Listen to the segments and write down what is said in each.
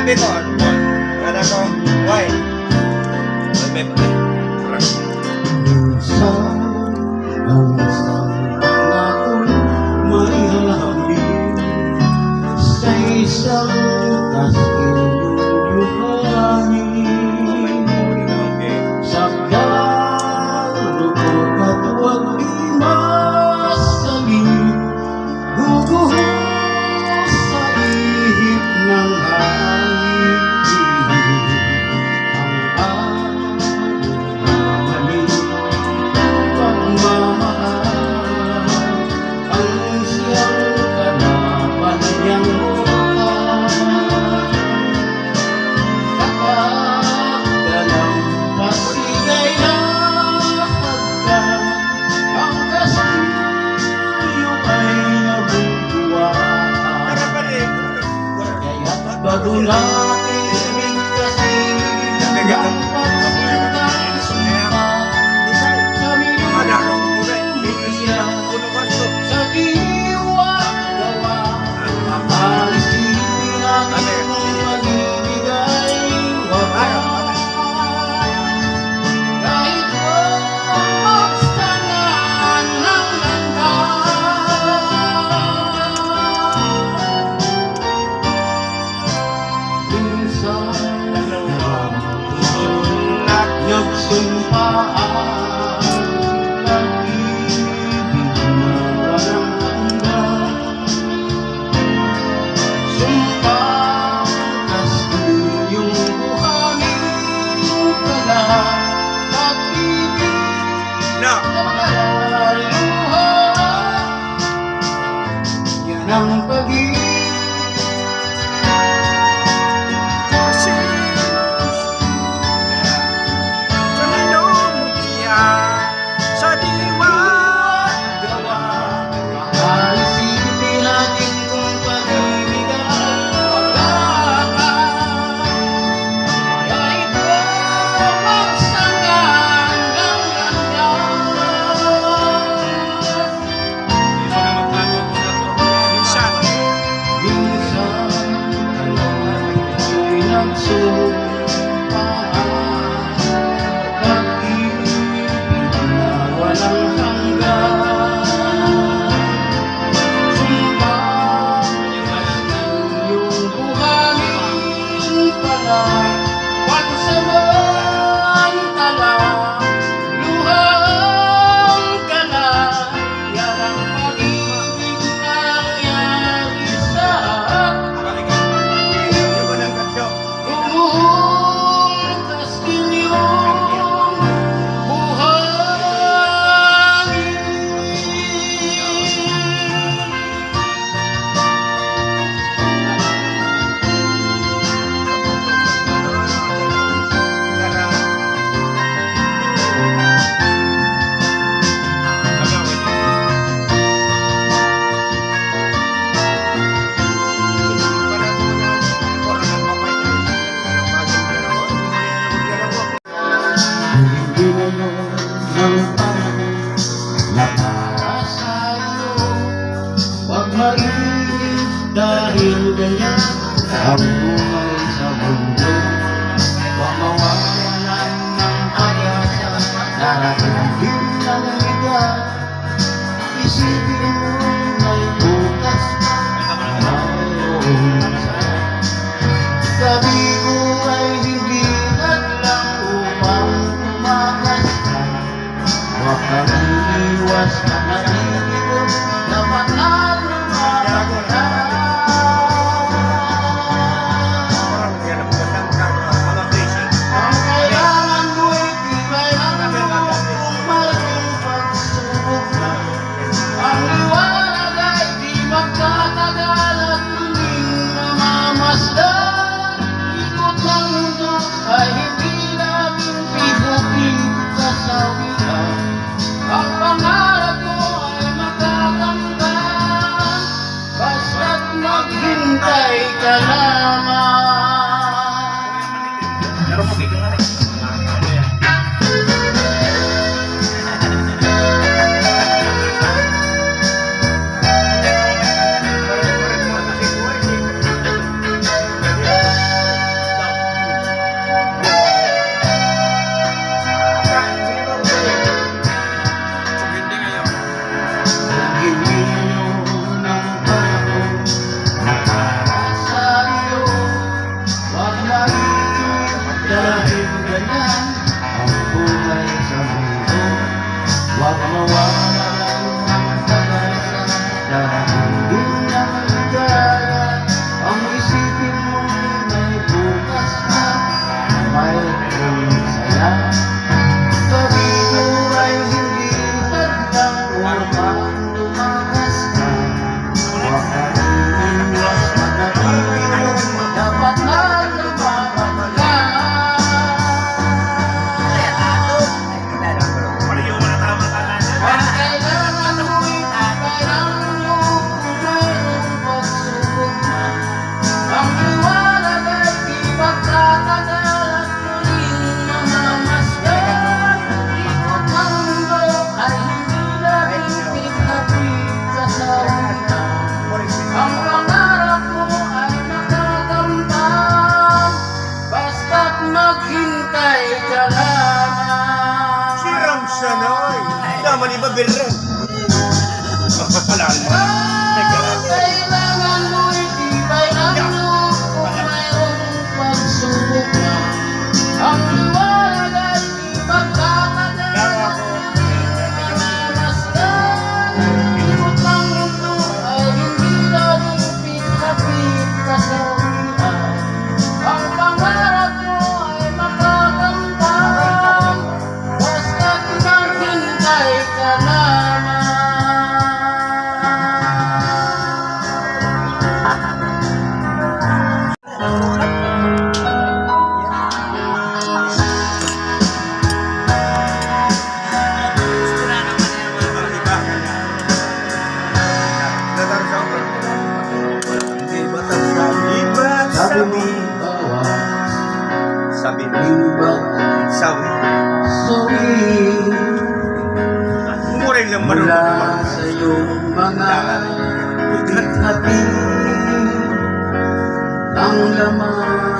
sabi ko, ano ko, why? Minsan, ang isang pangakong may halambing sa isang kastilyong yuhanin. Sa kalukot at huwag di masalim, guguhos sa ihip ng hangin. Bago natin bigkasin ang pagsindang sumpa, kami lumiyan sa diwa't gawa. Alisipin natin kung magbibigay wakas, kahit magsangan ng nagsumpaan pag-ibig na walang hanggan. Sumpang kastilyong buhangin ka lahat, pag-ibig na makalaluha. Yan ang pag-ibig. Dahil ganyan ang buhay sa mundo, huwag mawawalan ng pag-asa. Darating din ang bigat, isipin mo may bukas mayroon sana. Sabi ko ay hindi lang upang tumakas ka, huwag kang iiwas na naliligo na panalo mabagay. Ay hindi namin pigutin sa sawian. Ang pangarap ko ay Mabel rin. Wala rin. Kailangan mo'y tibay ang loob kung mayroong pagsubok na. Ang liwanag ay di magkakadala. Mamamasdan. Ikot ng mundo ay hindi laging pinapit kasawian. Ang pangarap mo ay makakamtan. Basta't maghintay ka lamang. Sabi mo bawas, Sabi mo, limbag, sabi. sawi Umurin lang mula sa iyong mga hati. Ang laman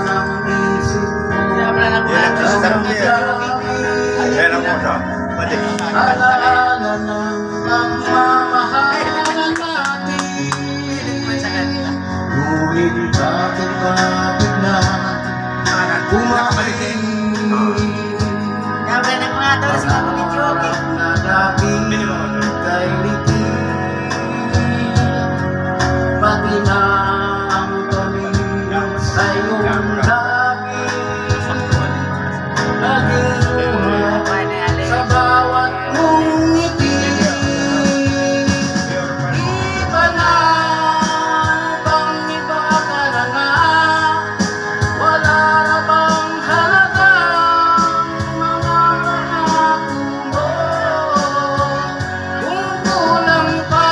ng isip mo Yan ang sister mo yan. Yan ang mo sa. Balik. alaala ng pagmamahalan natin. Ngunit bakit ba bigla umaking pangarap na dating kay Ricky? Pati na ang pamilya sa iyong lapis, naging luha sa bawat mong ngiti. Iba na bang iba ka na nga? Wala na bang halagang mga pangako mo? Kung kulang pa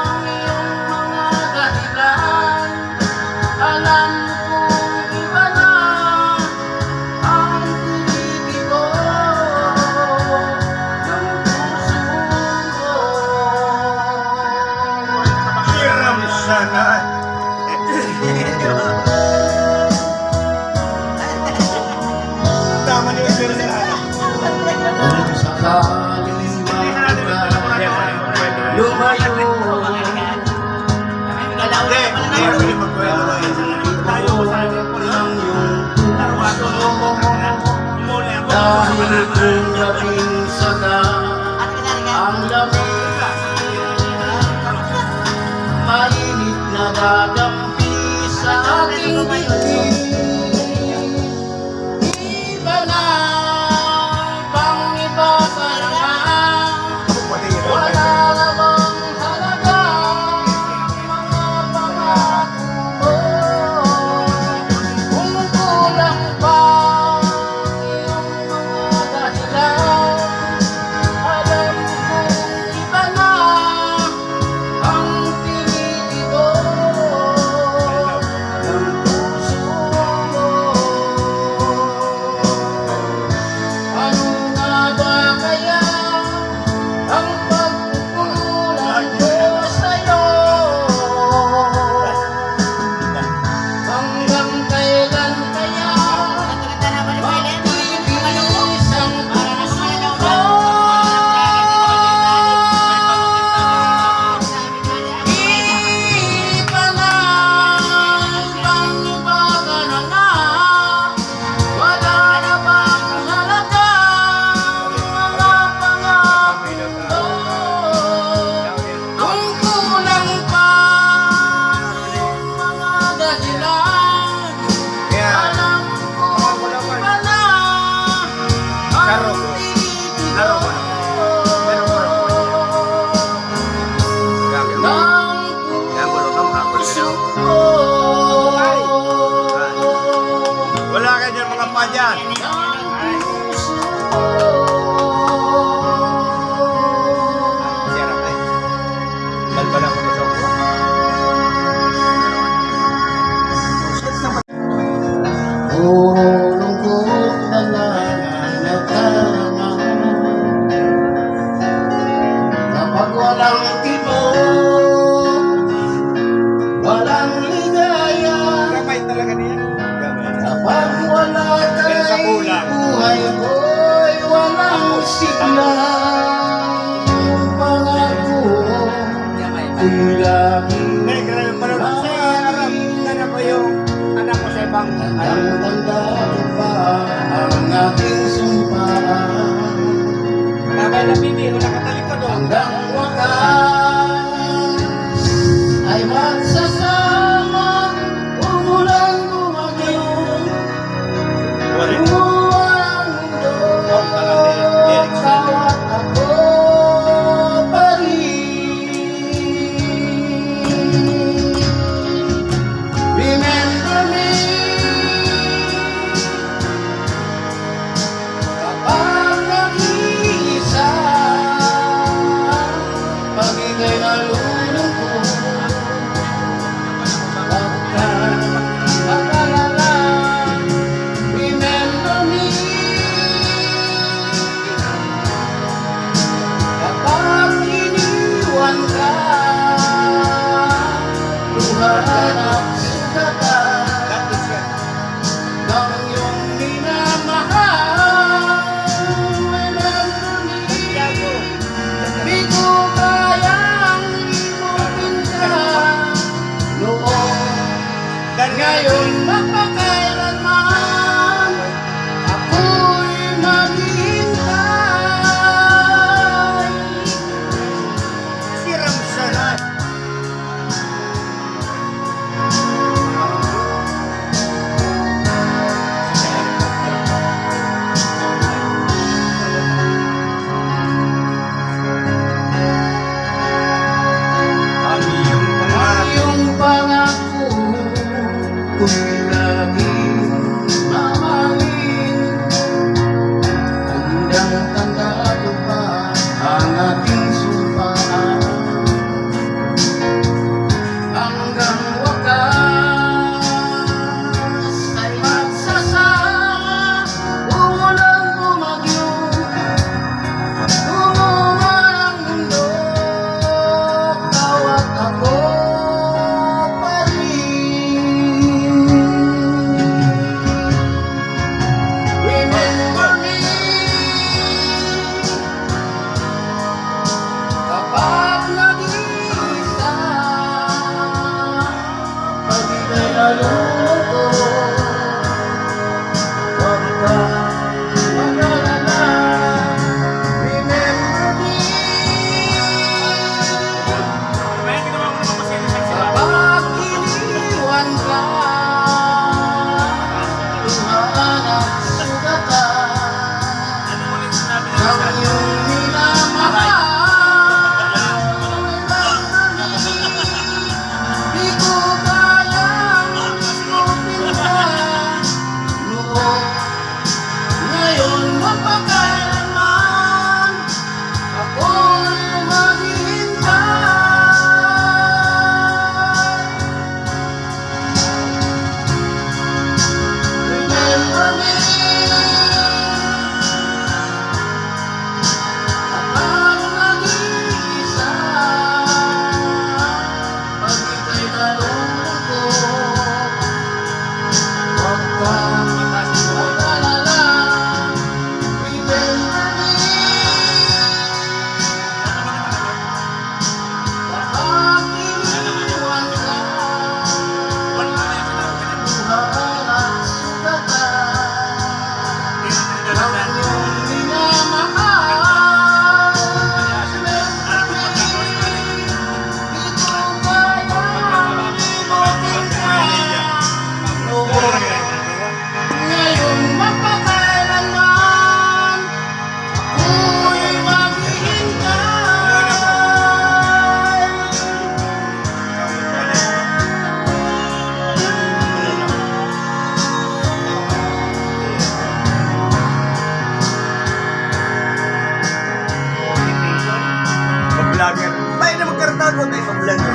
ang iyong mga dahilan, alam kong iba na ang tinitibo ng puso mo. Hiram sana. Tama niyo yung pero nila. Kung sakaling lumayo ng iyong puso, dahil kung labing sada ang lamig, mainit na dadampi sa ating dibdib. Iba na bang iba ka na nga? Wala na bang halaga mga pangako mo? Kung kulang pa ang iyong mga dahilan, alam kong iba na ang tinitibo ng puso Tandang-tanda ko pa ang ating sumpaan. Tabay na bibi, wala ka talikod o. Hanggang wakas ay magsasama, umulan bumagyo, Wala. umuwan mundo, kawat ako pa rin. Remember me kapag nag-iisa, pag ika'y nalulungkot, huwag kang mag-alala. Remember me kapag iniwan ka, luhaan at sugatan ng iyong minamahal. Remember me, di ko kayang limutin ka noon, ngayon mapakailanman ako'y maghihintay. Siram sana. Ang iyong pangarap. Iyong pangako ko'y laging mamahalin. Tandang-tanda ko pa ang ating sumpaan. Hanggang wakas ay magsasama, umulan bumagyo, umuwan ang mundo, kawat ako pa rin. Remember me kapag nag-iisa, pag ika'y nalulungkot, huwag kang mag-alala. Remember me May ginawa ko naman kasi sa kapag iniwan ka, luhaan at sugatan Ano ulit sinabi niya ng sa iyong minamahal. Di ko kayang limutin ka noon, ngayon mapakailanman ako'y maghihintay. Remember me kapag nag-iisa, pag ika'y nalulungkot, huwag kang mag-alala. Remember me kapag iniwan ka, luhaan at sugatan ng iyong minamahal. Remember me, di ko kayang limutin ka noon, ngayon mapakailanman ako'y maghihintay. Pag-vlogger. Ba't na magkartago tayo sa vlogger?